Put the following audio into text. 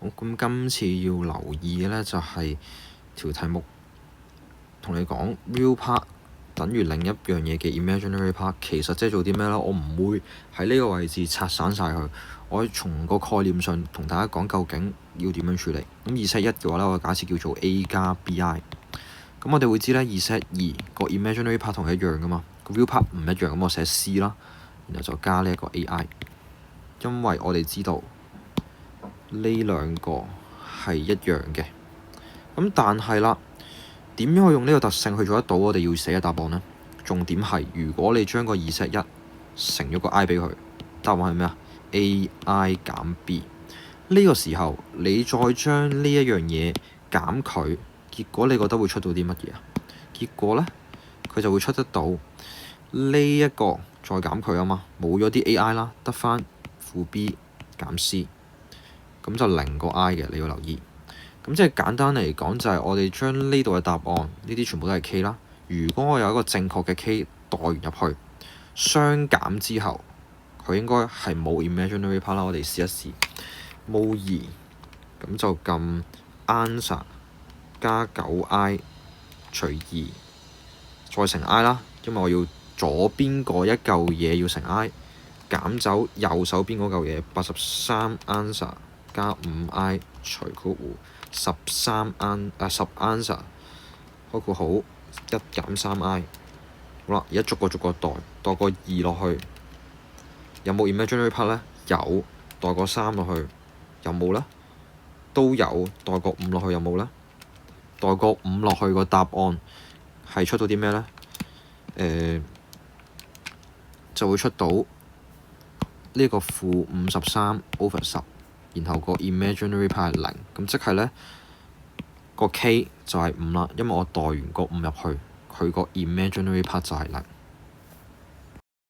咁今次要留意嘅呢，就係條題目同你講 real part 等於另一樣嘢嘅 imaginary part， 其實即係做啲咩呢？我唔會喺呢個位置拆散晒佢，我會從個概念上同大家講究竟要點樣處理。咁 2set 1嘅話呢，我假設叫做 A 加 BI。咁我哋會知呢 2set 2個 imaginary part 同一樣噶嘛，個 real part 唔一樣，咁我寫 C 啦，然後就加呢一個 AI， 因為我哋知道呢兩個係一樣嘅。咁但係啦，點樣去用呢個特性去做得到我哋要寫嘅答案呢？重點係如果你將個 2set 1乘咗個 I 俾佢，答案係咩啊？AI 減 B。呢個時候你再將呢一樣嘢減佢，結果你覺得會出到啲乜嘢啊？結果呢，佢就會出得到呢一個再減佢啊嘛，冇咗啲 AI 啦，得返負 B 減 C， 咁就零個 I 嘅，你要留意。咁即係簡單嚟講，就係我哋將呢度嘅答案，呢啲全部都係 K 啦。如果我有一個正確嘅 K 代完入去，相減之後，佢應該係冇 imaginary part 啦。我哋試一試，mod 2，咁就撳 answer 加 9i 除2，再乘 i 啦，因為我要左邊嗰一嚿嘢要乘 i， 減走右手邊嗰嚿嘢83 answer 加5i 除括弧10 answer 開括號1減3i。好啦，而家逐個代個2落去，有冇 imaginary part 呢？有。代個3落去，有冇呢？都有。代個5落去，有冇呢？代個5落去個答案係出到啲咩呢？就會出到呢個負53 over 10，然後個 imaginary part 係0，咁即係呢個 K 就係5啦，因為我代完個5入去，佢個 imaginary part 就係0。